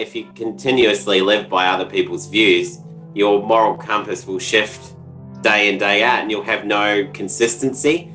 if you continuously live by other people's views, your moral compass will shift day in, day out, and you'll have no consistency.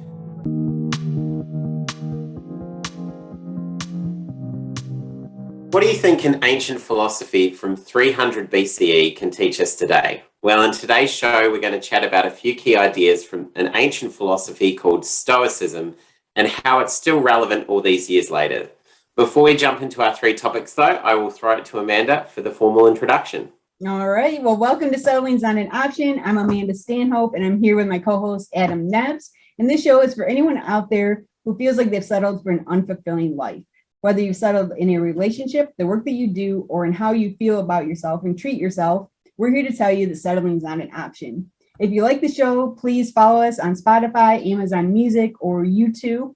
What do you think an ancient philosophy from 300 BCE can teach us today? Well, in today's show, we're going to chat about a few key ideas from an ancient philosophy called Stoicism and how it's still relevant all these years later. Before we jump into our three topics, though, I will throw it to Amanda for the formal introduction. All right. Well, welcome to Settling's Not an Option. I'm Amanda Stanhope, and I'm here with my co-host, Adam Nebbs. And this show is for anyone out there who feels like they've settled for an unfulfilling life. Whether you've settled in a relationship, the work that you do, or in how you feel about yourself and treat yourself, we're here to tell you that settling is not an option. If you like the show, please follow us on Spotify, Amazon Music, or YouTube,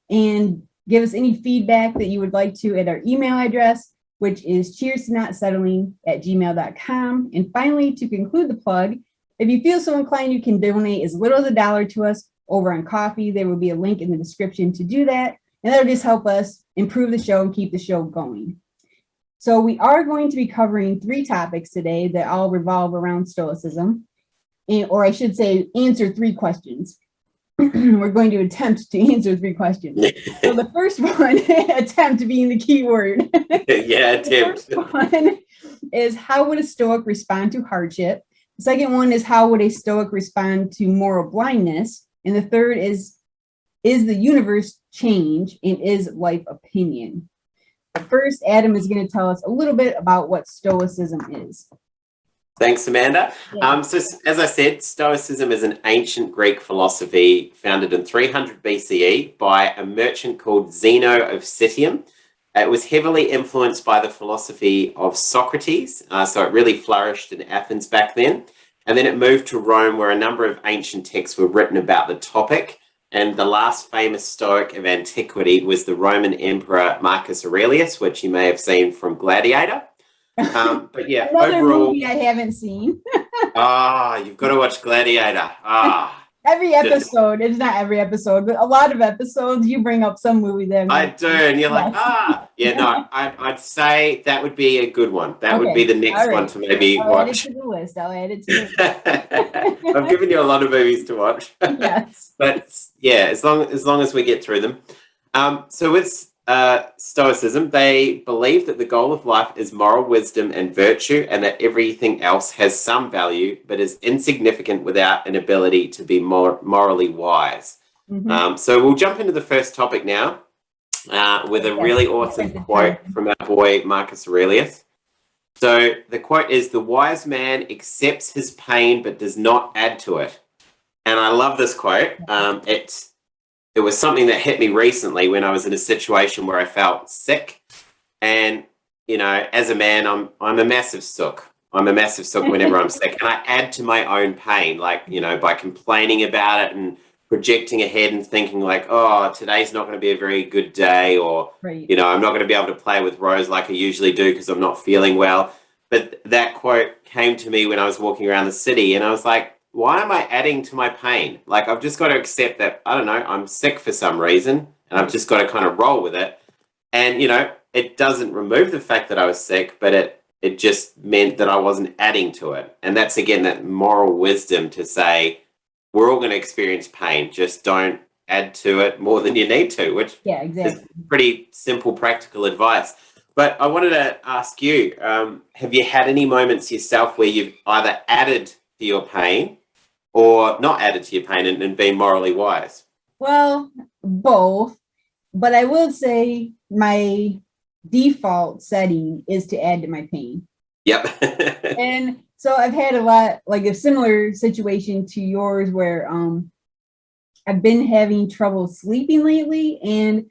and give us any feedback that you would like to at our email address, which is cheerstonotsettling@gmail.com. And finally, to conclude the plug, if you feel so inclined, you can donate as little as $1 to us over on Coffee. There will be a link in the description to do that. And that'll just help us improve the show and keep the show going. So we are going to be covering three topics today that all revolve around Stoicism, or I should say, answer three questions. We're going to attempt to answer three questions. So the first one, attempt being the key word. Yeah, attempt. The first one is, how would a Stoic respond to hardship? The second one is, how would a Stoic respond to moral blindness? And the third is the universe change, and is life opinion? But first, Adam is going to tell us a little bit about what Stoicism is. Thanks, Amanda. Yeah. So as I said, Stoicism is an ancient Greek philosophy founded in 300 BCE by a merchant called Zeno of Citium. It was heavily influenced by the philosophy of Socrates, so it really flourished in Athens back then. And then it moved to Rome, where a number of ancient texts were written about the topic. And the last famous Stoic of antiquity was the Roman Emperor Marcus Aurelius, which you may have seen from Gladiator. But yeah, Another overall, movie I haven't seen. you've got to watch Gladiator. Every episode, it's not every episode, but a lot of episodes, you bring up some movie there. I do, and you're like, no, I'd say that would be a good one. That would be the next one to maybe I'll watch. add it to the list. I'll add it to the list. I've given you a lot of movies to watch. Yes. But yeah, as long as we get through them. So with Stoicism, they believe that the goal of life is moral wisdom and virtue, and that everything else has some value, but is insignificant without an ability to be morally wise. Mm-hmm. So we'll jump into the first topic now with a really awesome quote from our boy Marcus Aurelius. So the quote is, "The wise man accepts his pain but does not add to it." And I love this quote. It was something that hit me recently when I was in a situation where I felt sick. And, you know, as a man, I'm a massive sook. I'm a massive sook whenever I'm sick. And I add to my own pain, like, you know, by complaining about it and projecting ahead and thinking like, oh, today's not going to be a very good day, or, you know, I'm not going to be able to play with Rose like I usually do because I'm not feeling well. But that quote came to me when I was walking around the city, and I was like, why am I adding to my pain? Like, I've just got to accept that, I don't know, I'm sick for some reason, and I've just got to kind of roll with it. And, you know, it doesn't remove the fact that I was sick, but it just meant that I wasn't adding to it. And that's, again, that moral wisdom to say, we're all going to experience pain, just don't add to it more than you need to, which is pretty simple, practical advice. But I wanted to ask you, have you had any moments yourself where you've either added to your pain or not added to your pain and been morally wise? Well, both. But I will say my default setting is to add to my pain. Yep. And so I've had a lot, like a similar situation to yours, where I've been having trouble sleeping lately. And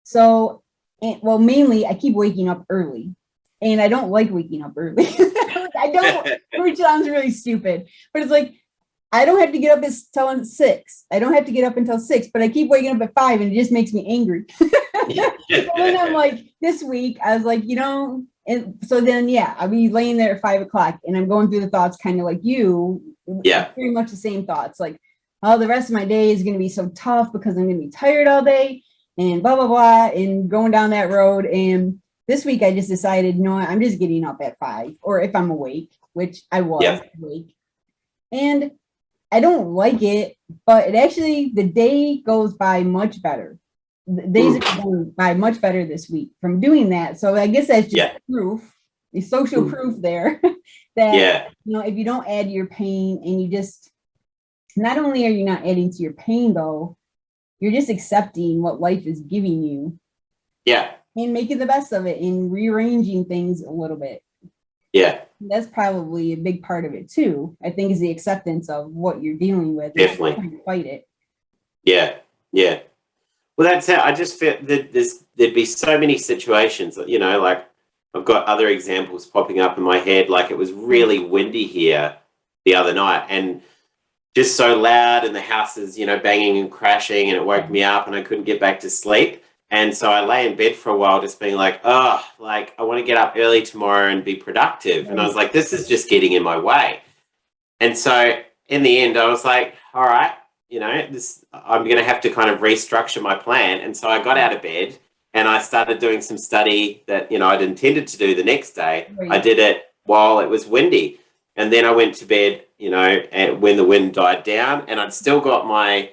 so, mainly I keep waking up early. And I don't like waking up early. I don't, which sounds really stupid. But it's like, I don't have to get up until 6. I don't have to get up until 6, but I keep waking up at 5, and it just makes me angry. So then I'm like, this week, I was like, you know, and so then, I'll be laying there at 5 o'clock, and I'm going through the thoughts kind of like you. Yeah. Pretty much the same thoughts. Like, oh, the rest of my day is going to be so tough because I'm going to be tired all day and blah, blah, blah, and going down that road. And this week I just decided, no, I'm just getting up at 5, or if I'm awake, which I was awake. And I don't like it, but it actually, the day goes by much better. The days are going by much better this week from doing that. So I guess that's just proof, the social proof there that, you know, if you don't add your pain and you just, not only are you not adding to your pain though, you're just accepting what life is giving you. Yeah. And making the best of it and rearranging things a little bit. Yeah. That's probably a big part of it too. I think is the acceptance of what you're dealing with. Definitely. Trying to fight it. Yeah. Yeah. Well, that's how I just felt that there'd be so many situations that, you know, like I've got other examples popping up in my head. Like it was really windy here the other night and just so loud and the house is, you know, banging and crashing and it woke me up and I couldn't get back to sleep. And so I lay in bed for a while just being like, oh, like I want to get up early tomorrow and be productive. And I was like, this is just getting in my way. And so in the end, I was like, all right, you know, I'm going to have to kind of restructure my plan. And so I got out of bed and I started doing some study that, you know, I'd intended to do the next day. I did it while it was windy. And then I went to bed, you know, when the wind died down and I'd still got my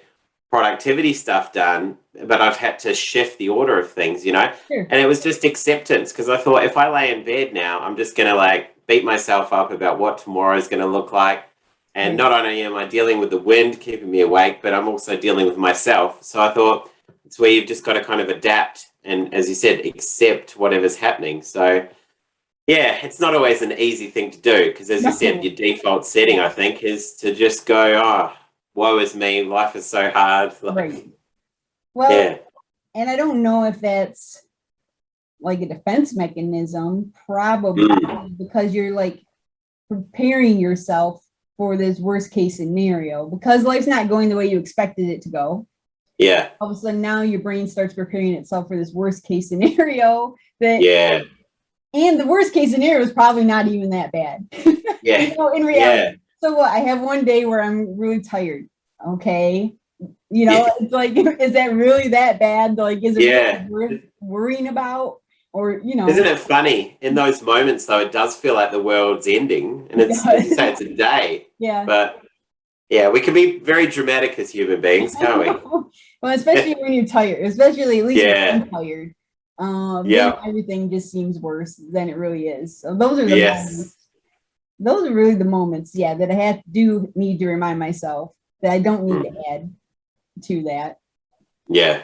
productivity stuff done, but I've had to shift the order of things, you know. And it was just acceptance, because I thought if I lay in bed now, I'm just going to like beat myself up about what tomorrow is going to look like. And not only am I dealing with the wind keeping me awake, but I'm also dealing with myself. So I thought it's where you've just got to kind of adapt and, as you said, accept whatever's happening. So yeah, it's not always an easy thing to do, because as you said, your default setting, I think, is to just go, oh, woe is me, life is so hard. Right. Well, and I don't know if that's like a defense mechanism, probably because you're like preparing yourself for this worst case scenario, because life's not going the way you expected it to go. Yeah. All of a sudden now your brain starts preparing itself for this worst case scenario that and the worst case scenario is probably not even that bad. You know, in reality. So what, I have one day where I'm really tired. Okay. You know, it's like, is that really that bad? Like, is it really worth worrying about? Or, you know. Isn't it funny? In those moments, though, it does feel like the world's ending. And it's, as you say, it's a day. But, yeah, we can be very dramatic as human beings, can't we? Well, especially when you're tired. Especially at least when I'm tired. Then everything just seems worse than it really is. So those are the moments. Those are really the moments, that I need to remind myself that I don't need to add to that. Yeah.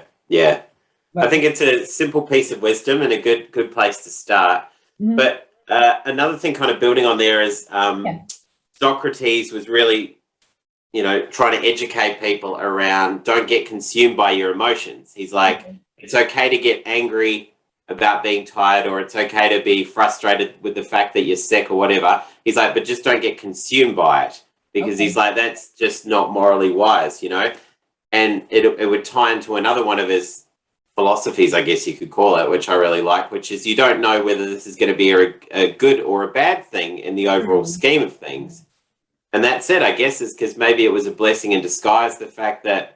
But I think it's a simple piece of wisdom and a good place to start. But another thing kind of building on there is Socrates was really, you know, trying to educate people around don't get consumed by your emotions. He's like, it's okay to get angry about being tired, or it's okay to be frustrated with the fact that you're sick or whatever. He's like, but just don't get consumed by it, because he's like, that's just not morally wise, you know. And it would tie into another one of his philosophies, I guess you could call it, which I really like, which is you don't know whether this is going to be a good or a bad thing in the overall scheme of things. And that's it, I guess, is because maybe it was a blessing in disguise, the fact that,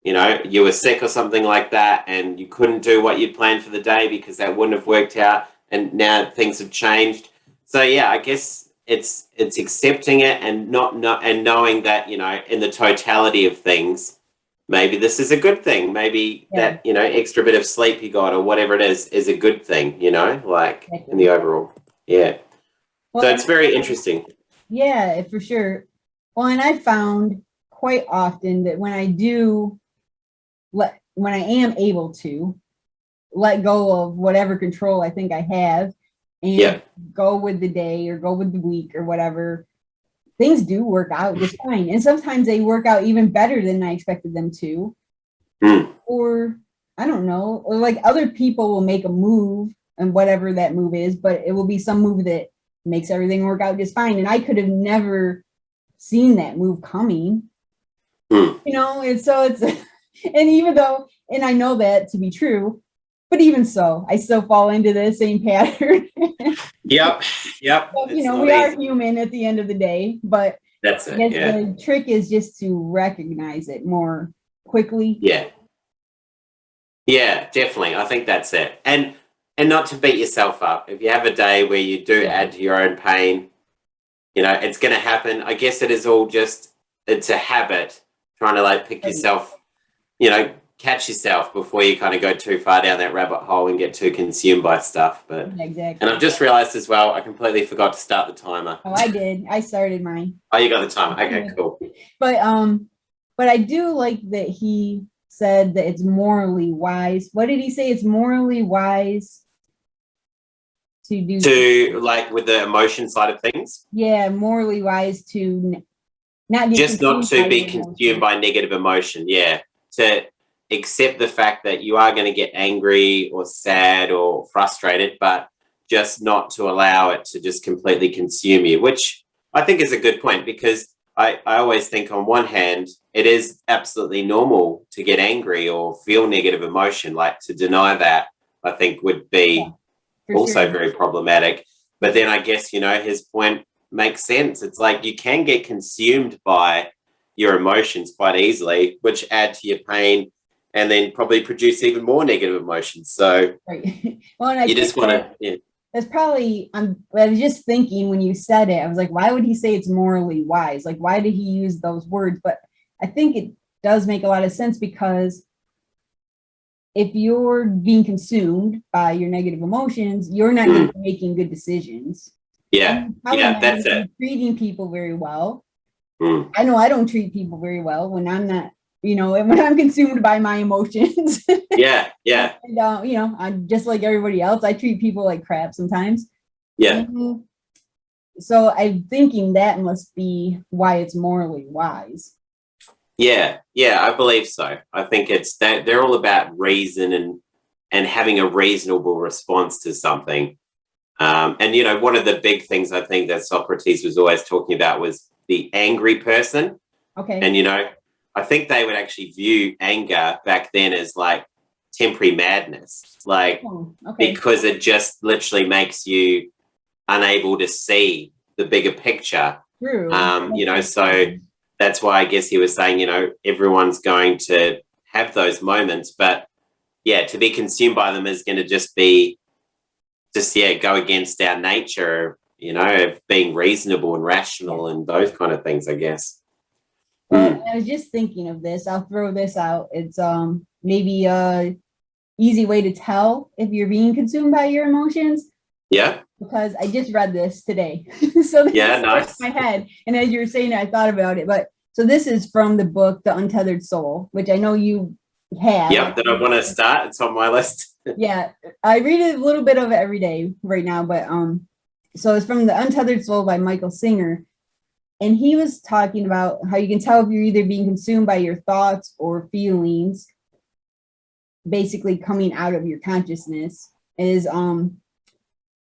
you know, you were sick or something like that and you couldn't do what you'd planned for the day because that wouldn't have worked out, and now things have changed. So yeah, I guess it's accepting it and and knowing that, you know, in the totality of things, maybe this is a good thing. Maybe that, you know, extra bit of sleep you got or whatever it is a good thing, you know, like in the overall. Yeah. Well, so it's very interesting. Yeah, for sure. Well, and I found quite often that when I am able to let go of whatever control I think I have and go with the day or go with the week or whatever, things do work out just fine. And sometimes they work out even better than I expected them to. Or I don't know, or like other people will make a move, and whatever that move is, but it will be some move that makes everything work out just fine. And I could have never seen that move coming. You know, and so it's and even though, and I know that to be true, but even so, I still fall into the same pattern. Yep. So, you know, we are human at the end of the day, but that's it. The trick is just to recognize it more quickly. Yeah, definitely. I think that's it. And and not to beat yourself up. If you have a day where you do add to your own pain, you know, it's going to happen. I guess it is all just, it's a habit, trying to like pick yourself, you know, catch yourself before you kind of go too far down that rabbit hole and get too consumed by stuff. But Exactly. And I've just realized as well, I completely forgot to start the timer. Oh, I did. I started mine. Oh, you got the timer. Okay, cool. But I do like that he said that it's morally wise. What did he say? It's morally wise to do like with the emotion side of things. Yeah, morally wise to not to be consumed by negative emotion. Yeah, to accept the fact that you are going to get angry or sad or frustrated, but just not to allow it to just completely consume you, which I think is a good point, because I always think on one hand, it is absolutely normal to get angry or feel negative emotion. Like, to deny that, I think would be also very problematic. But then I guess, you know, his point makes sense. It's like you can get consumed by your emotions quite easily, which add to your pain and then probably produce even more negative emotions. So well, and you just want to, that's probably, I was just thinking when you said it, I was like, why would he say it's morally wise? Like, why did he use those words? But I think it does make a lot of sense, because if you're being consumed by your negative emotions, you're not going to be making good decisions. Yeah, that's it. Treating people very well. I know I don't treat people very well when I'm not, you know, when I'm consumed by my emotions. Yeah. And, you know, I'm just like everybody else. I treat people like crap sometimes. Yeah. So I'm thinking that must be why it's morally wise. Yeah, I believe so. I think it's that they're all about reason and having a reasonable response to something. And, you know, one of the big things I think that Socrates was always talking about was the angry person. Okay. And, you know, I think they would actually view anger back then as like temporary madness, like because it just literally makes you unable to see the bigger picture. True. You know, so that's why I guess he was saying, you know, everyone's going to have those moments, but yeah, to be consumed by them is going to just be go against our nature, you know, of being reasonable and rational and those kind of things, I guess. Well, I was just thinking of this. I'll throw this out. It's maybe a easy way to tell if you're being consumed by your emotions. Yeah. Because I just read this today. So this nice. in my head. And as you were saying it, I thought about it. But so this is from the book The Untethered Soul, which I know you have. Yeah, that I want to start. It's on my list. Yeah. I read a little bit of it every day right now, but so it's from The Untethered Soul by Michael Singer. And he was talking about how you can tell if you're either being consumed by your thoughts or feelings, basically coming out of your consciousness, is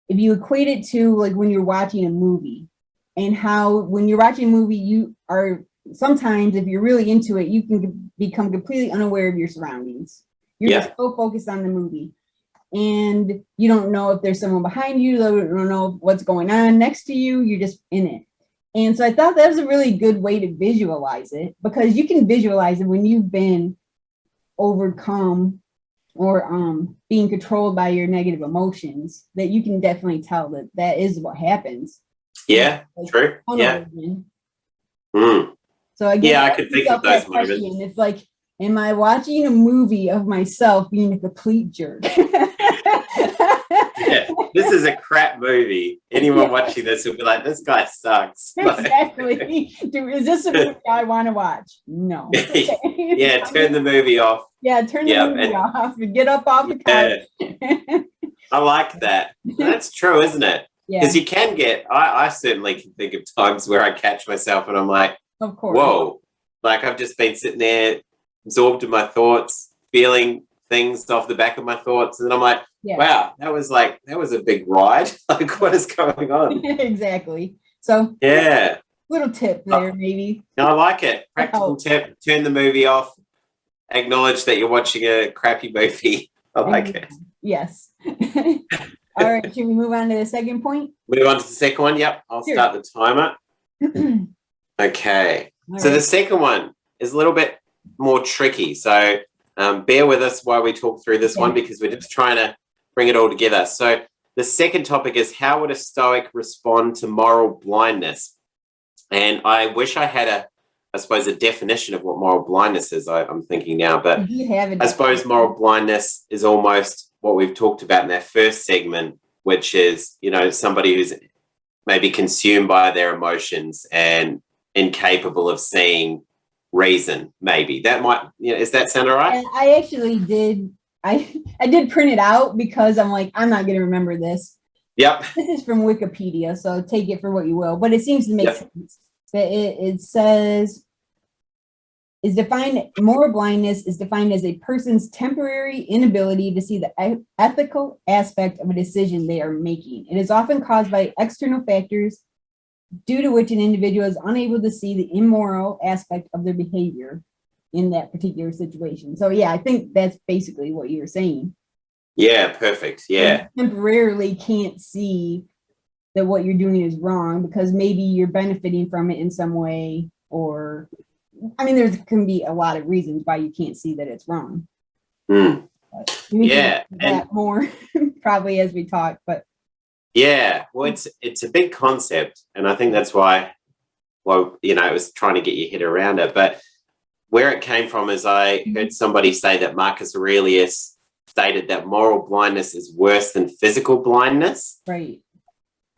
if you equate it to like when you're watching a movie, and how when you're watching a movie, you are sometimes, if you're really into it, you can become completely unaware of your surroundings. You're just so focused on the movie, and you don't know if there's someone behind you, you don't know what's going on next to you, you're just in it. And so I thought that was a really good way to visualize it, because you can visualize it when you've been overcome or being controlled by your negative emotions, that you can definitely tell that that is what happens. Yeah, like, true. Yeah. So I guess I could think of those moments. It's like, am I watching a movie of myself being a complete jerk? Yeah, this is a crap movie. Anyone watching this will be like, this guy sucks. Exactly. Is this a movie I want to watch? No. Yeah, turn the movie off. Yeah, turn the movie off and get up off the couch. I like that. That's true, isn't it? Because you can get, I certainly can think of times where I catch myself and I'm like, of course. Whoa. Like I've just been sitting there absorbed in my thoughts, feeling things off the back of my thoughts. And then I'm like, wow, that was a big ride. Like, what is going on? Exactly. So little tip there, maybe. I like it. Practical tip. Turn the movie off. Acknowledge that you're watching a crappy movie. I like it. Yes. All right. Should we move on to the second point? Move on to the second one. Yep. I'll start the timer. Okay. So the second one is a little bit more tricky. So bear with us while we talk through this one, because we're just trying to bring it all together. So the second topic is, how would a Stoic respond to moral blindness? And I wish I had a definition of what moral blindness is. I'm thinking now, but You have it. I suppose moral blindness is almost what we've talked about in that first segment, which is, somebody who's maybe consumed by their emotions and incapable of seeing reason. Maybe that might, does that sound all right? And I actually did. I did print it out because I'm like, I'm not going to remember this. Yep. This is from Wikipedia, so take it for what you will. But it seems to make sense. That it says, moral blindness is defined as a person's temporary inability to see the ethical aspect of a decision they are making. It is often caused by external factors due to which an individual is unable to see the immoral aspect of their behavior in that particular situation. So yeah, I think that's basically what you're saying. Yeah, perfect. Yeah. You temporarily can't see that what you're doing is wrong because maybe you're benefiting from it in some way, or there can be a lot of reasons why you can't see that it's wrong. Yeah, and more probably as we talk, but yeah, well, it's a big concept, and I think that's why, it was trying to get your head around it. But where it came from is I heard somebody say that Marcus Aurelius stated that moral blindness is worse than physical blindness. Right.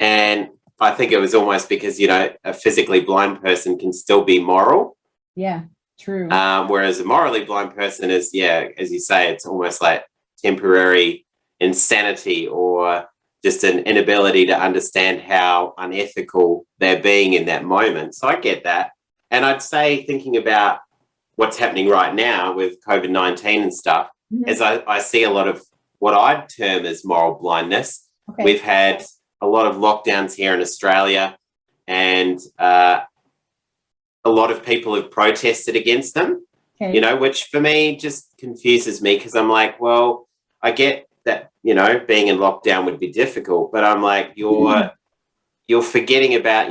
And I think it was almost because, a physically blind person can still be moral. Yeah, true. Whereas a morally blind person is, as you say, it's almost like temporary insanity or just an inability to understand how unethical they're being in that moment. So I get that. And I'd say, thinking about what's happening right now with COVID-19 and stuff, as I see a lot of what I'd term as moral blindness. Okay. We've had a lot of lockdowns here in Australia, and a lot of people have protested against them, which for me just confuses me, because I'm like, well, I get that, being in lockdown would be difficult, but I'm like, you're forgetting about,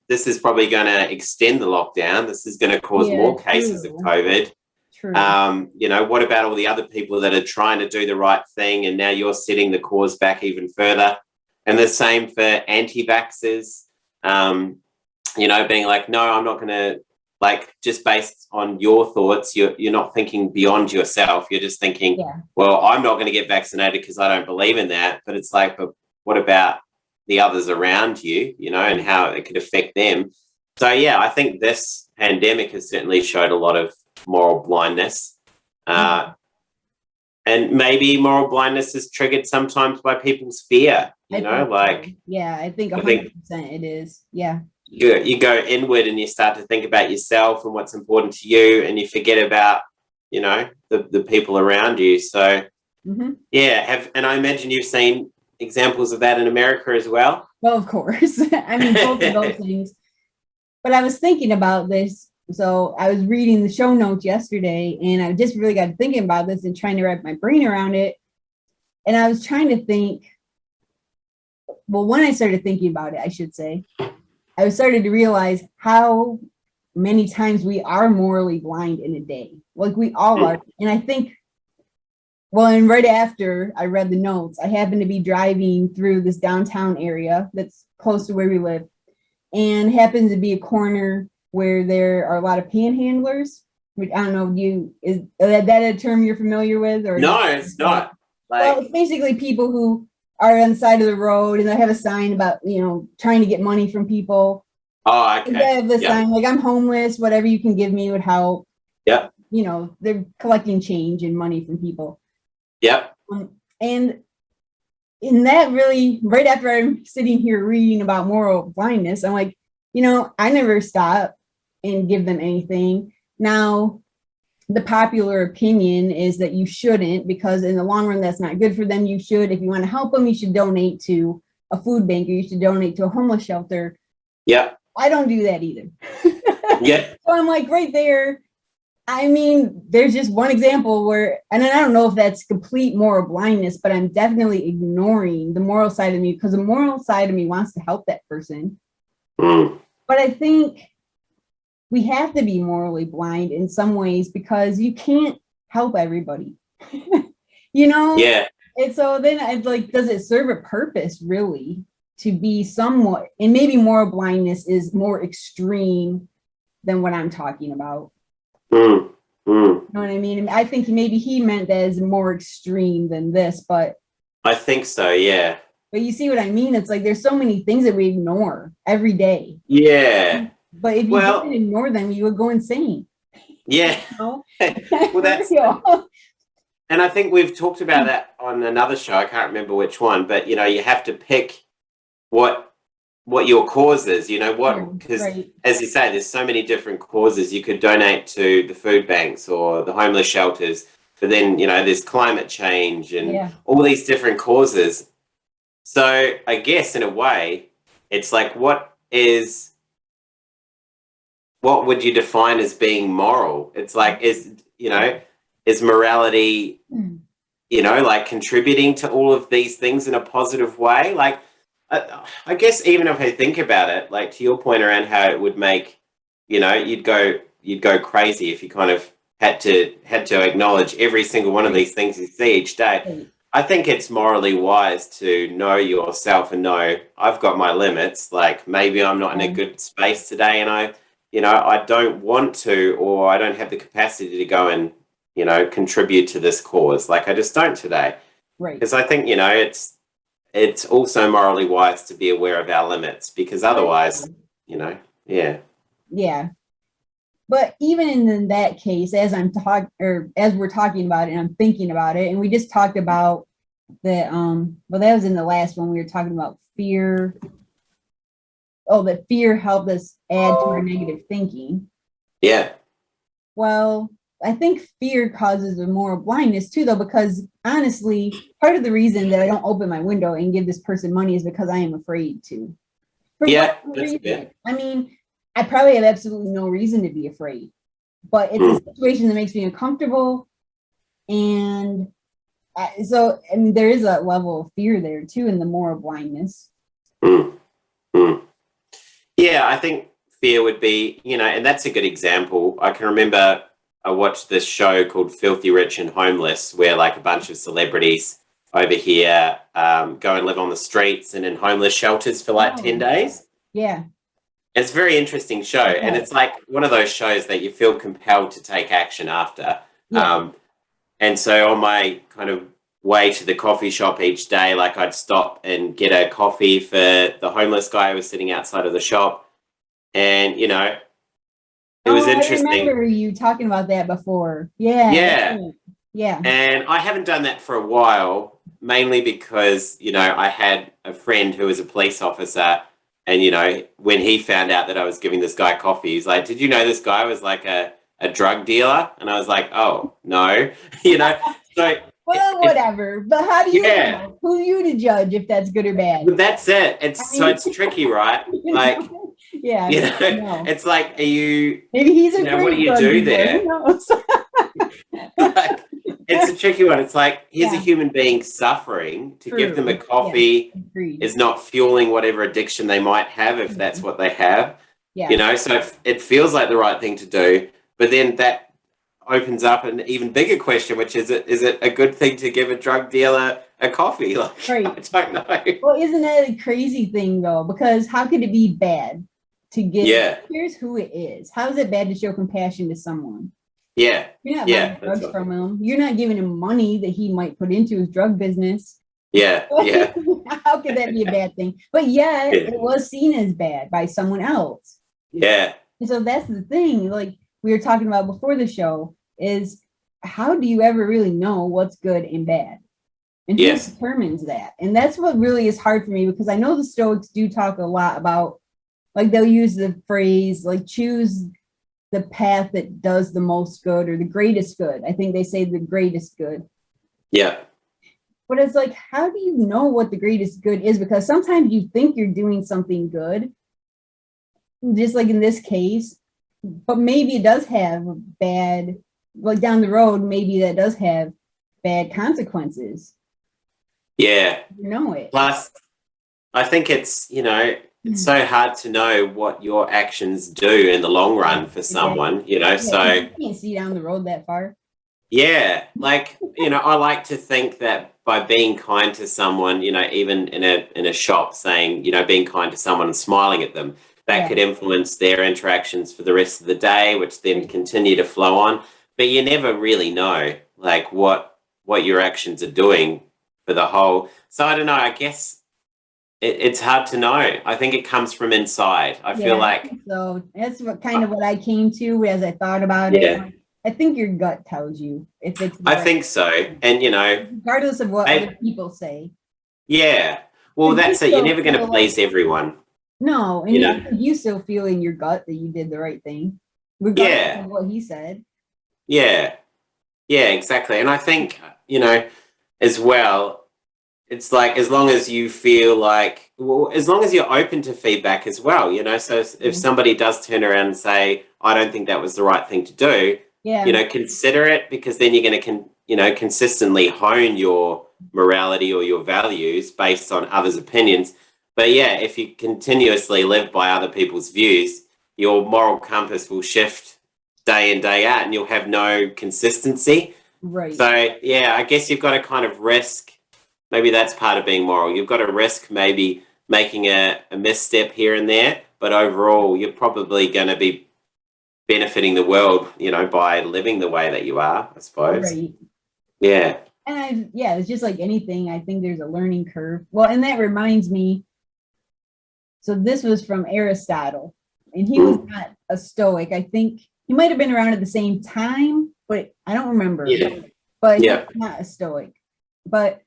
this is probably going to extend the lockdown. This is going to cause more cases of COVID. True. What about all the other people that are trying to do the right thing, and now you're setting the cause back even further? And the same for anti-vaxxers, being like, no, I'm not going to, just based on your thoughts, you're not thinking beyond yourself. You're just thinking, well, I'm not going to get vaccinated because I don't believe in that. But it's like, but what about the others around you, and how it could affect them? So, yeah, I think this pandemic has certainly showed a lot of moral blindness. And maybe moral blindness is triggered sometimes by people's fear, I think 100% it is. Yeah. You go inward and you start to think about yourself and what's important to you, and you forget about, the people around you. So, and I imagine you've seen examples of that in America as well. Well, of course. Both of those things. But I was thinking about this. So I was reading the show notes yesterday, and I just really got thinking about this and trying to wrap my brain around it. And I was trying to think, well, when I started thinking about it, I should say, I started to realize how many times we are morally blind in a day. Like we all are. And I think, and right after I read the notes, I happened to be driving through this downtown area that's close to where we live, and happens to be a corner where there are a lot of panhandlers. Which I don't know, is that a term you're familiar with? Or no, it's not. It's basically people who are on the side of the road, and they have a sign about, trying to get money from people. Oh, okay. And they have the sign like, I'm homeless, whatever you can give me would help. Yeah. They're collecting change and money from people. Yep. And in that, really, right after I'm sitting here reading about moral blindness, I'm like, I never stop and give them anything. Now, the popular opinion is that you shouldn't, because in the long run, that's not good for them. You should, if you want to help them, you should donate to a food bank, or you should donate to a homeless shelter. Yeah. I don't do that either. Yeah. So I'm like, right there. There's just one example where, and I don't know if that's complete moral blindness, but I'm definitely ignoring the moral side of me, because the moral side of me wants to help that person. But I think we have to be morally blind in some ways, because you can't help everybody. Yeah. And so then I'd like, does it serve a purpose really to be somewhat, and maybe moral blindness is more extreme than what I'm talking about. Mm, mm. You know what I mean? I think maybe he meant that as more extreme than this, but I think so, yeah. you see what I mean? It's like there's so many things that we ignore every day. Yeah. But if you didn't Well, ignore them, you would go insane. yeah. You know? Well, that's, Real. and I think we've talked about that on another show. I can't remember which one, but you have to pick what your cause is. Because Right. as you say, there's so many different causes. You could donate to the food banks or the homeless shelters, but then there's climate change and Yeah. all these different causes. So I guess in a way, it's like what would you define as being moral? It's like is morality like contributing to all of these things in a positive way? Like I guess even if I think about it, like to your point around how it would make you'd go crazy if you kind of had to acknowledge every single one of these things you see each day. Right. I think it's morally wise to know yourself and know I've got my limits. Like maybe I'm not in a good space today, and I don't want to, or I don't have the capacity to go and contribute to this cause. Like I just don't today. Right. Because I think it's also morally wise to be aware of our limits, because otherwise, yeah. Yeah. But even in that case, as we're talking about it and I'm thinking about it, and we just talked about that that was in the last one we were talking about fear. Oh, that fear helped us add to our negative thinking. Yeah. Well, I think fear causes a moral blindness too, though, because honestly, part of the reason that I don't open my window and give this person money is because I am afraid to. Yeah, that's good. I mean, I probably have absolutely no reason to be afraid, but it's a situation that makes me uncomfortable. And so, I mean, there is a level of fear there too in the moral blindness. Yeah, I think fear would be, and that's a good example. I can remember I watched this show called Filthy Rich and Homeless, where like a bunch of celebrities over here go and live on the streets and in homeless shelters for like 10 days. Yeah. It's a very interesting show. And it's like one of those shows that you feel compelled to take action after. Yeah. And so on my kind of way to the coffee shop each day, like I'd stop and get a coffee for the homeless guy who was sitting outside of the shop. And, it was interesting. I remember you talking about that before. Yeah. Yeah. Yeah. And I haven't done that for a while, mainly because, I had a friend who was a police officer. And, when he found out that I was giving this guy coffee, he's like, did you know this guy was like a drug dealer? And I was like, oh, no. So well, whatever. But how do you know? Who are you to judge if that's good or bad? But that's it. It's tricky, right? Like, yeah. It's like, are you? Maybe he's a what do you do there? Like, it's a tricky one. It's like, here's a human being suffering. To give them a coffee is not fueling whatever addiction they might have, if that's what they have. Yeah. So it feels like the right thing to do, but then that opens up an even bigger question, which is it a good thing to give a drug dealer a coffee? Like, I don't know. Well, isn't that a crazy thing though? Because how could it be bad to give? Yeah. Here's who it is. How is it bad to show compassion to someone? Yeah. You're not buying drugs from him. You're not giving him money that he might put into his drug business. Yeah. Yeah. How could that be a bad thing? But yet it was seen as bad by someone else. Yeah. And so that's the thing. Like we were talking about before the show, is how do you ever really know what's good and bad? And who determines that? And that's what really is hard for me, because I know the Stoics do talk a lot about, like they'll use the phrase, like choose the path that does the most good or the greatest good. I think they say the greatest good. Yeah. But it's like, how do you know what the greatest good is? Because sometimes you think you're doing something good, just like in this case, but maybe it does have bad, like down the road, maybe that does have bad consequences. Yeah. You know it. Plus, I think it's, it's so hard to know what your actions do in the long run for someone, so. You can't see down the road that far. Yeah, like, I like to think that by being kind to someone, even in a shop, saying, being kind to someone and smiling at them, that Yeah. could influence their interactions for the rest of the day, which then continue to flow on. But you never really know, like, what your actions are doing for the whole. So I don't know. I guess it's hard to know. I think it comes from inside. I feel Yeah, I like, think so that's what I came to as I thought about it. yeah, I think your gut tells you if it's the I right, think so. And regardless of what other maybe, people say. yeah. Well, 'Cause you that's it. You're still never going to feel like please everyone. no, and You you, know. I think you still feel in your gut that you did the right thing, regardless Yeah, of what he said. yeah, yeah, exactly. And I think, as well, it's like as long as you feel like, well, as long as you're open to feedback as well, so if Yeah. somebody does turn around and say, I don't think that was the right thing to do, Yeah. consider it, because then you're going to, consistently hone your morality or your values based on others' opinions. But yeah, if you continuously live by other people's views, your moral compass will shift day in, day out, and you'll have no consistency. Right. So yeah, I guess you've got to kind of risk. Maybe that's part of being moral. You've got to risk maybe making a misstep here and there, but overall, you're probably going to be benefiting the world, by living the way that you are, I suppose. Right. Yeah. And yeah, it's just like anything. I think there's a learning curve. Well, and that reminds me. So this was from Aristotle, and he was Mm. not a Stoic. I think he might have been around at the same time, but I don't remember. Yeah. But he was Yeah. not a Stoic. But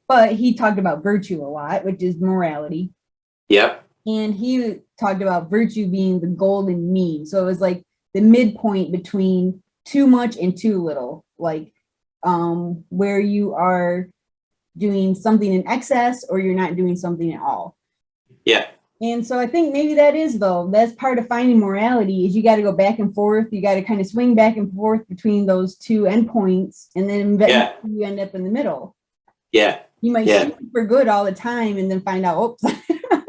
but he talked about virtue a lot, which is morality. Yep. And he talked about virtue being the golden mean. So it was like the midpoint between too much and too little, like where you are doing something in excess or you're not doing something at all. Yeah. And so I think maybe that is though, that's part of finding morality is you got to go back and forth. You got to kind of swing back and forth between those two endpoints, and then Yeah. you end up in the middle. Yeah. You might Yeah. shoot for good all the time and then find out, oops,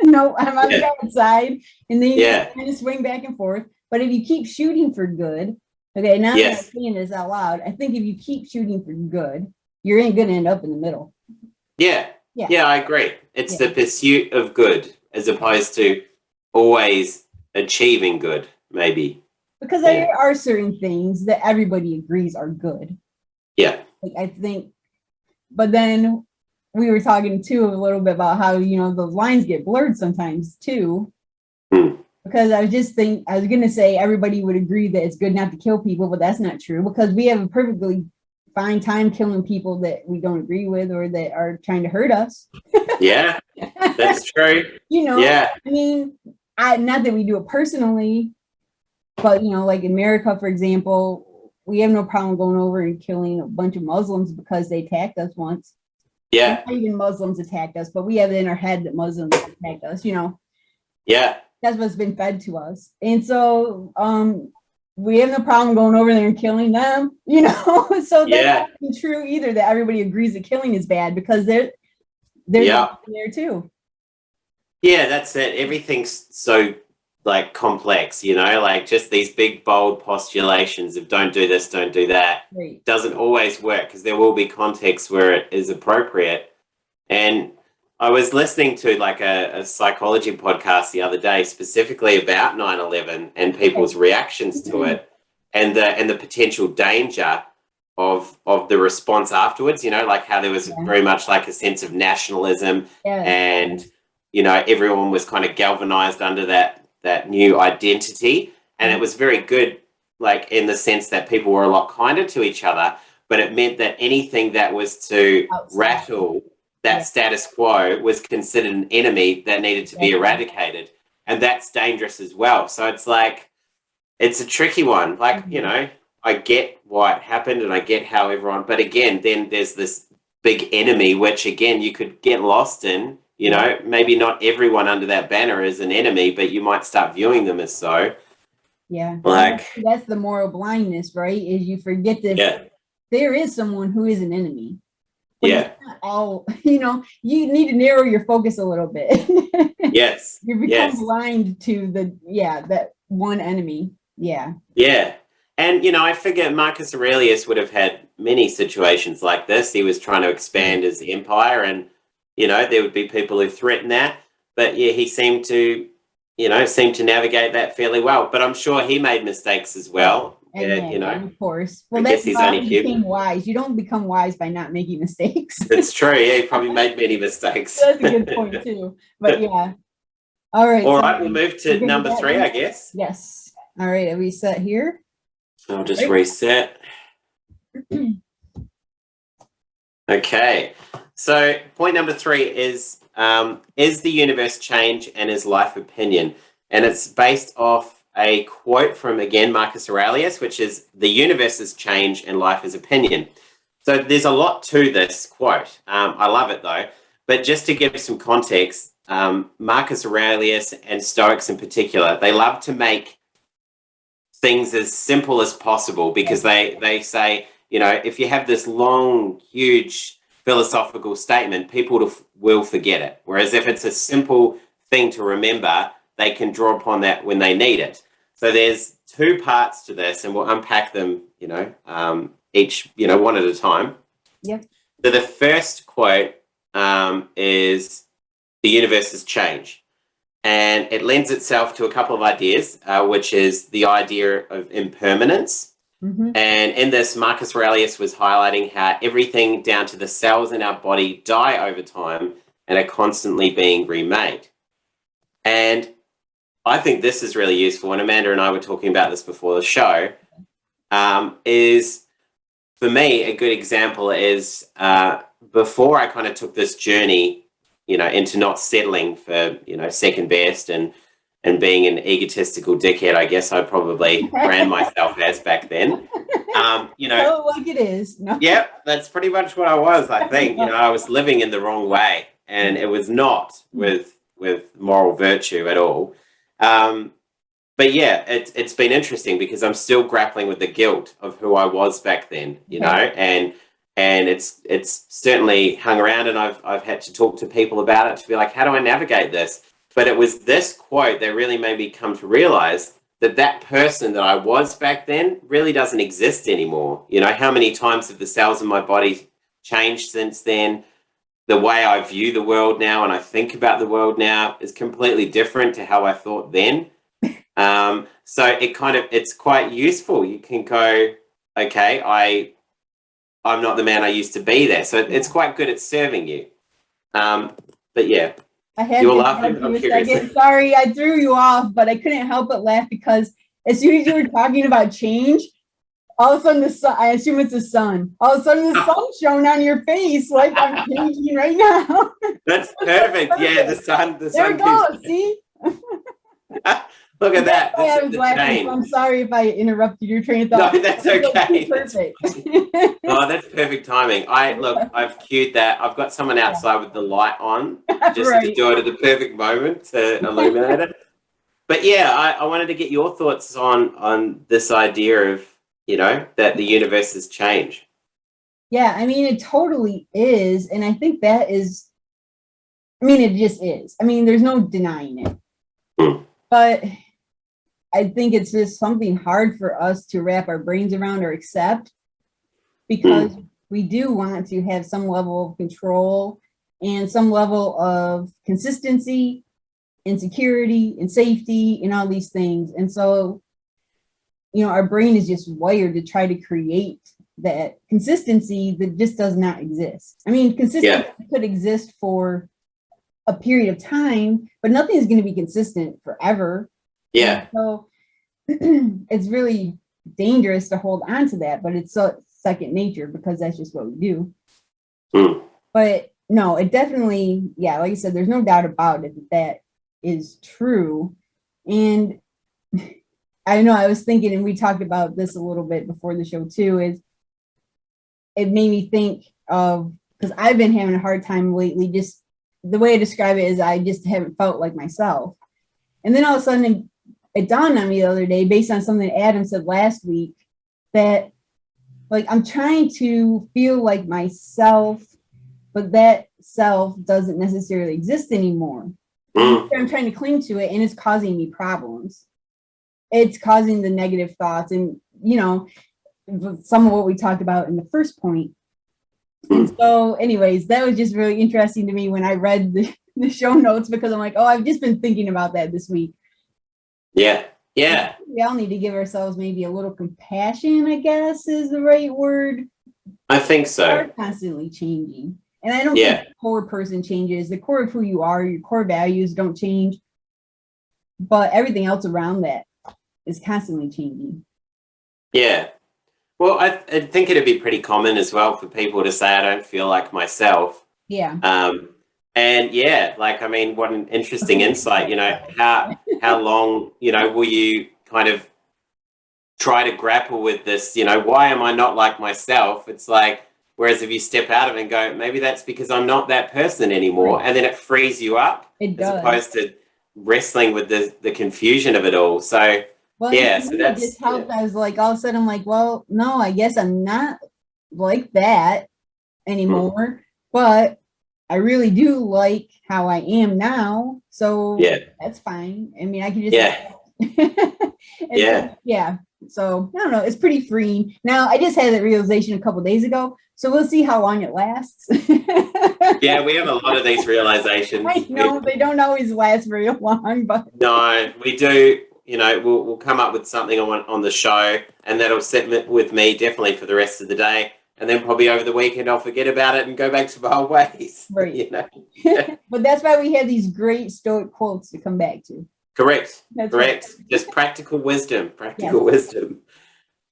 no, I'm on the bad side. And then you kind of swing back and forth. But if you keep shooting for good, okay, now that I'm saying this out loud, I think if you keep shooting for good, you're ain't going to end up in the middle. Yeah. Yeah, I agree. It's the pursuit of good as opposed to always achieving good, maybe. Because there are certain things that everybody agrees are good. Yeah. Like I think, but then we were talking too a little bit about how, those lines get blurred sometimes too. Because I was going to say everybody would agree that it's good not to kill people, but that's not true because we have a perfectly fine time killing people that we don't agree with or that are trying to hurt us. Yeah, that's true. I mean, not that we do it personally, but like in America, for example, we have no problem going over and killing a bunch of Muslims because they attacked us once. Yeah. Not even Muslims attacked us, but we have it in our head that Muslims attacked us, Yeah. That's what's been fed to us. And so we have no problem going over there and killing them, So that's not true either that everybody agrees that killing is bad because they're there too. Yeah, that's it. Everything's so like complex, like just these big bold postulations of don't do this, don't do that. Right. Doesn't always work because there will be contexts where it is appropriate. And I was listening to like a psychology podcast the other day specifically about 9/11 and people's reactions to it and the potential danger of the response afterwards, like how there was very much like a sense of nationalism and everyone was kind of galvanized under that new identity, and it was very good, like in the sense that people were a lot kinder to each other, but it meant that anything that was to rattle that status quo was considered an enemy that needed to be eradicated, and that's dangerous as well. So it's like it's a tricky one. Like I get why it happened and I get how everyone, but again, then there's this big enemy which again you could get lost in. Maybe not everyone under that banner is an enemy, but you might start viewing them as so. Yeah. Like that's the moral blindness, right? Is you forget that there is someone who is an enemy. But it's not all, you need to narrow your focus a little bit. You become blind to that one enemy. Yeah. Yeah. And, I figure Marcus Aurelius would have had many situations like this. He was trying to expand his empire, and, there would be people who threaten that. But yeah, he seemed to, navigate that fairly well. But I'm sure he made mistakes as well. And of course. Well, I guess he's only he became human. wise. You don't become wise by not making mistakes. It's true. Yeah, he probably made many mistakes. That's a good point too. But yeah. All right. All right, we'll move to number 3, I guess. Yes. All right, are we set here? I'll just reset. Okay. So point number 3 is the universe change and is life opinion? And it's based off a quote from, again, Marcus Aurelius, which is, the universe is change and life is opinion. So there's a lot to this quote. I love it, though. But just to give some context, Marcus Aurelius and Stoics in particular, they love to make things as simple as possible, because they say, if you have this long, huge philosophical statement, people will forget it. Whereas if it's a simple thing to remember, they can draw upon that when they need it. So there's 2 parts to this, and we'll unpack them, each, one at a time. Yep. So the first quote is, the universe is change. And it lends itself to a couple of ideas, which is the idea of impermanence. Mm-hmm. And in this, Marcus Aurelius was highlighting how everything down to the cells in our body die over time and are constantly being remade. And I think this is really useful, and Amanda and I were talking about this before the show, is, for me, a good example is, before I kind of took this journey, into not settling for, second best and being an egotistical dickhead, I guess I probably ran myself as back then. Oh, like it is. No. Yep, that's pretty much what I was, I think. I was living in the wrong way, and it was not with moral virtue at all. But yeah, it's been interesting, because I'm still grappling with the guilt of who I was back then, and it's certainly hung around, and I've had to talk to people about it to be like, how do I navigate this? But it was this quote that really made me come to realize that person that I was back then really doesn't exist anymore. How many times have the cells in my body changed since then? The way I view the world now and I think about the world now is completely different to how I thought then. So it's quite useful. You can go, okay, I'm not the man I used to be there. So it's quite good at serving you. But yeah, you were laughing. I'm curious. Sorry, I threw you off, but I couldn't help but laugh, because as soon as you were talking about change, all of a sudden the sun, I assume it's the sun, all of a sudden the sun's shone on your face like I'm changing right now. That's perfect. Yeah, the sun. There we go. See? Look at that. I was laughing, so I'm sorry if I interrupted your train of thought. No, that's okay. Perfect. Oh, that's perfect timing. I've cued that. I've got someone outside with the light on, just to do it at the perfect moment to illuminate it. But yeah, I wanted to get your thoughts on this idea of, that the universe is change. Yeah, I mean, it totally is. And I think that is, it just is. There's no denying it. But I think it's just something hard for us to wrap our brains around or accept, because we do want to have some level of control and some level of consistency and security and safety and all these things. And so, our brain is just wired to try to create that consistency that just does not exist. Consistency could exist for a period of time, but nothing is going to be consistent forever. Yeah. And so it's really dangerous to hold on to that, but it's so second nature, because that's just what we do. But no, it definitely, like I said, there's no doubt about it that is true. And I know I was thinking, and we talked about this a little bit before the show too, is it made me think of, because I've been having a hard time lately, just the way I describe it is I just haven't felt like myself. And then all of a sudden it dawned on me the other day, based on something Adam said last week, that I'm trying to feel like myself, but that self doesn't necessarily exist anymore. I'm trying to cling to it, and it's causing me problems. It's causing the negative thoughts and you know, some of what we talked about in the first point. And so anyways, that was just really interesting to me when I read the show notes, because I'm like, oh, I've just been thinking about that this week. Yeah. We all need to give ourselves maybe a little compassion, I guess is the right word. I think so. We're constantly changing. And I don't think the core person changes. The core of who you are, your core values don't change. But everything else around that is constantly changing. Yeah. Well, I think it'd be pretty common as well for people to say, I don't feel like myself. Yeah. And yeah, like, I mean, what an interesting insight, you know, how long, you know, will you kind of try to grapple with this, you know, why am I not like myself? It's like, whereas if you step out of it and go, maybe that's because I'm not that person anymore. And then it frees you up as opposed to wrestling with the confusion of it all. So, well, yeah, so that's just helped. I was like, all of a sudden, I'm like, well, no, I guess I'm not like that anymore, but I really do like how I am now. So that's fine. I mean, I can just yeah. So I don't know. It's pretty freeing. Now I just had that realization a couple of days ago. So we'll see how long it lasts. Yeah, we have a lot of these realizations. I know they don't always last very long, but no, we do. You know, we'll come up with something on the show, and that'll sit with me definitely for the rest of the day. And then probably over the weekend, I'll forget about it and go back to my old ways. Right. You know? But that's why we have these great Stoic quotes to come back to. Correct. That's correct. Right. Just practical wisdom. Wisdom.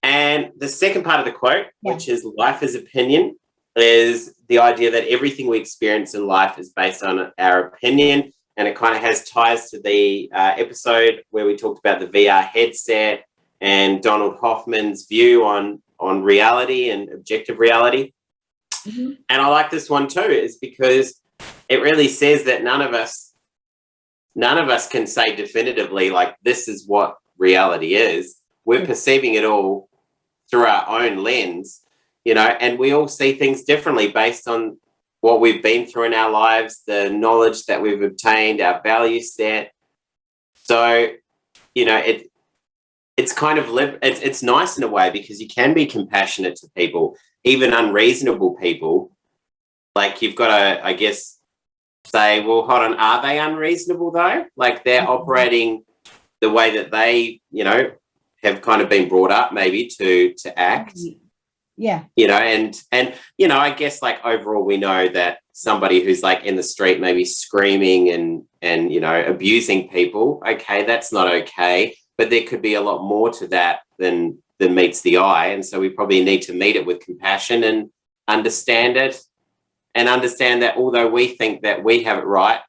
And the second part of the quote, which is life is opinion, is the idea that everything we experience in life is based on our opinion. And it kind of has ties to the episode where we talked about the VR headset and Donald Hoffman's view on reality and objective reality. And I like this one too, is because it really says that none of us can say definitively, like, this is what reality is. We're perceiving it all through our own lens, you know, and we all see things differently based on what we've been through in our lives, the knowledge that we've obtained, our value set. So, you know, it's kind of it's nice in a way, because you can be compassionate to people, even unreasonable people. Like, you've got to, I guess, say, well, hold on, are they unreasonable though? Like, they're operating the way that they, you know, have kind of been brought up maybe to act. Yeah. You know, and you know, I guess, like, overall we know that somebody who's like in the street maybe screaming and you know, abusing people, okay, that's not okay. But there could be a lot more to that than meets the eye. And so we probably need to meet it with compassion and understand it, and understand that although we think that we have it right,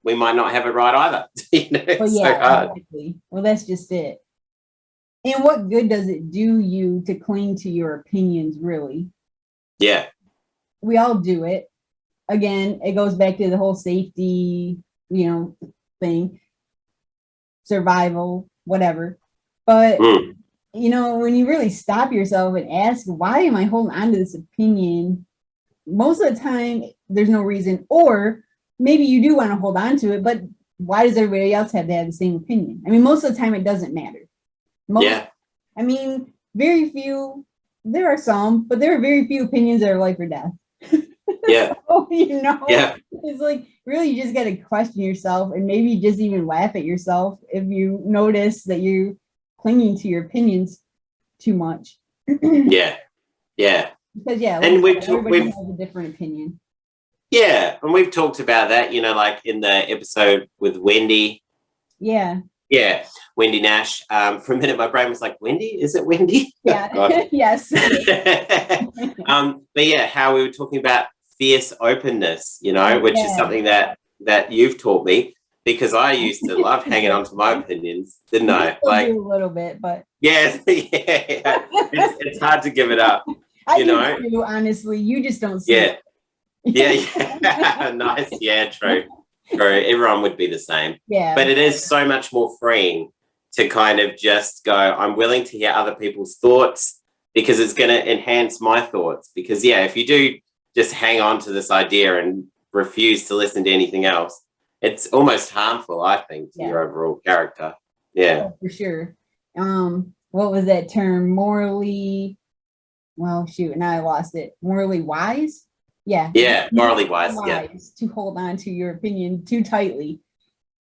we might not have it right either. You know, well, yeah, so hard. Exactly. Well, that's just it. And what good does it do you to cling to your opinions, really? Yeah. We all do it. Again, it goes back to the whole safety, you know, thing, survival, whatever. But, you know, when you really stop yourself and ask, why am I holding on to this opinion? Most of the time, there's no reason. Or maybe you do want to hold on to it, but why does everybody else have to have the same opinion? I mean, most of the time, it doesn't matter. I mean, very few, there are some, but there are very few opinions that are life or death. Yeah. So, you know, it's like, really, you just got to question yourself, and maybe just even laugh at yourself if you notice that you're clinging to your opinions too much. Yeah. Because and everybody has a different opinion. Yeah, and we've talked about that, you know, like in the episode with Wendy. Yeah, Wendy Nash. For a minute, my brain was like, Wendy? Is it Wendy? Yeah, yes. But yeah, how we were talking about fierce openness, you know, which is something that you've taught me, because I used to love hanging on to my opinions, didn't I? Like, do a little bit, but yeah. It's hard to give it up. I do too, honestly. You just don't see it. Yeah. Nice. Yeah, true. Everyone would be the same. Yeah. But it is so much more freeing to kind of just go, I'm willing to hear other people's thoughts, because it's going to enhance my thoughts. Because, yeah, if you do just hang on to this idea and refuse to listen to anything else, it's almost harmful, I think, to your overall character. Yeah. Oh, for sure. Well, what was that term? Morally, well, shoot, now I lost it. Morally wise? Yeah. Yeah, morally wise. Yeah. To hold on to your opinion too tightly.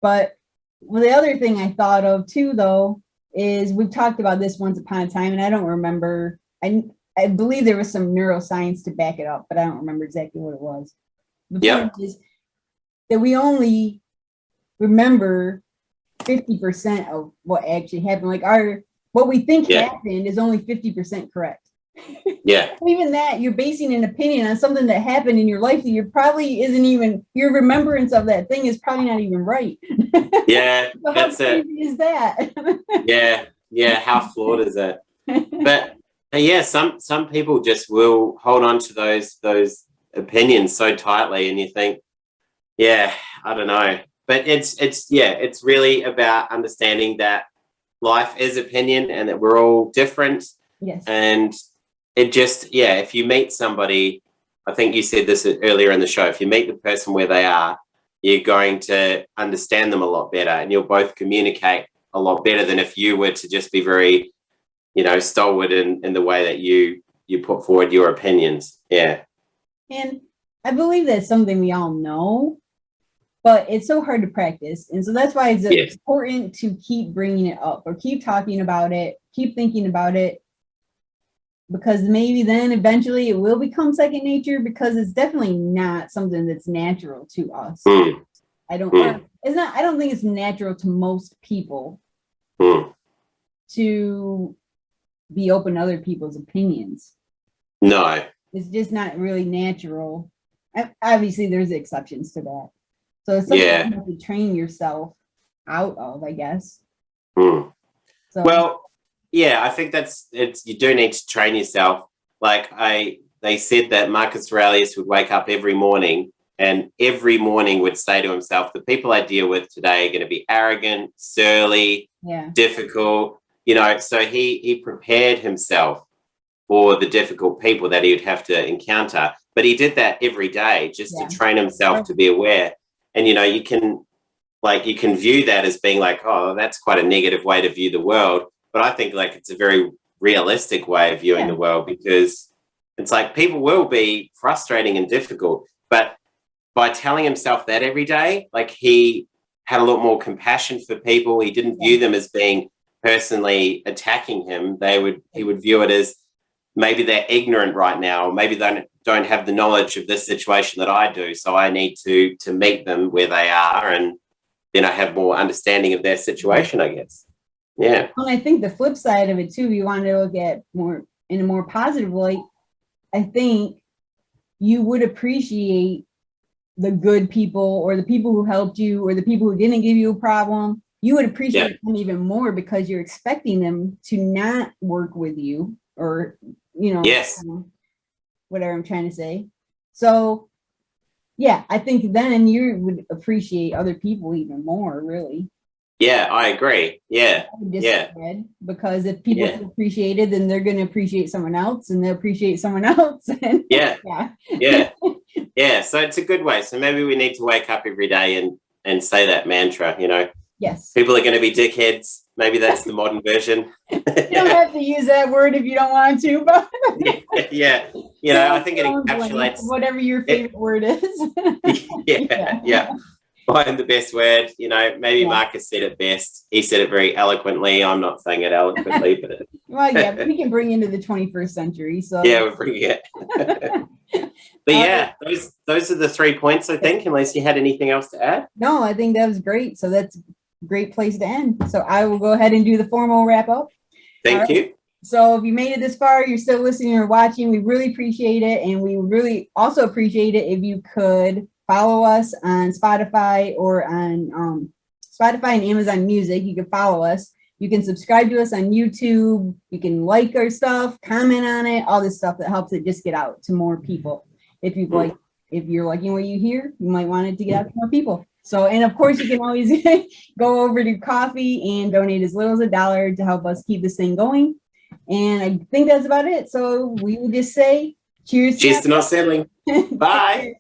But well, the other thing I thought of too, though, is we've talked about this once upon a time, and I don't remember. I believe there was some neuroscience to back it up, but I don't remember exactly what it was. The point is that we only remember 50% of what actually happened. Like what we think happened is only 50% correct. Yeah. Even that, you're basing an opinion on something that happened in your life that you probably isn't even, your remembrance of that thing is probably not even right. Yeah, So how crazy is that? Yeah. How flawed is that? But yeah, some people just will hold on to those opinions so tightly, and you think, yeah, I don't know. But it's really about understanding that life is opinion and that we're all different. Yes. And it just, if you meet somebody, I think you said this earlier in the show, if you meet the person where they are, you're going to understand them a lot better, and you'll both communicate a lot better than if you were to just be very, stalwart in the way that you put forward your opinions. Yeah. And I believe that's something we all know, but it's so hard to practice. And so that's why it's important to keep bringing it up or keep talking about it, keep thinking about it, because maybe then eventually it will become second nature, because it's definitely not something that's natural to us. I don't think it's natural to most people to be open to other people's opinions. No. It's just not really natural. Obviously, there's exceptions to that. So it's something you have to train yourself out of, I guess. So, well, yeah, I think you do need to train yourself. Like they said that Marcus Aurelius would wake up every morning, and every morning would say to himself, the people I deal with today are going to be arrogant, surly, difficult, so he prepared himself for the difficult people that he would have to encounter. But he did that every day just to train himself to be aware. And, you can view that as being like, oh, that's quite a negative way to view the world. But I think it's a very realistic way of viewing the world, because it's like people will be frustrating and difficult. But by telling himself that every day, he had a lot more compassion for people. He didn't view them as being personally attacking him. He would view it as, maybe they're ignorant right now, or maybe they don't have the knowledge of this situation that I do, so I need to meet them where they are and have more understanding of their situation, I guess. Yeah. And I think the flip side of it too, you want to look at more in a more positive light, I think you would appreciate the good people, or the people who helped you, or the people who didn't give you a problem. You would appreciate them even more, because you're expecting them to not work with you, or whatever I'm trying to say. So I think then you would appreciate other people even more, really. Yeah, I agree. Yeah. Because if people feel appreciated, then they're going to appreciate someone else, and they'll appreciate someone else. And So it's a good way. So maybe we need to wake up every day and say that mantra, Yes. People are going to be dickheads. Maybe that's the modern version. You don't have to use that word if you don't want to, but I think it encapsulates whatever your favorite word is. Find the best word. Maybe Marcus said it best. He said it very eloquently. I'm not saying it eloquently, but we can bring into the 21st century. So we're bringing it. But those are the 3 points, I think, unless you had anything else to add. No, I think that was great. So that's a great place to end. So I will go ahead and do the formal wrap up. Thank you. So if you made it this far, you're still listening or watching, we really appreciate it. And we really also appreciate it if you could follow us on Spotify, or on Spotify and Amazon Music. You can follow us. You can subscribe to us on YouTube. You can like our stuff, comment on it, all this stuff that helps it just get out to more people. If you're liking what you hear, you might want it to get out to more people. So, and of course, you can always go over to Coffee and donate as little as $1 to help us keep this thing going. And I think that's about it. So we will just say cheers. Cheers to not settling. Bye.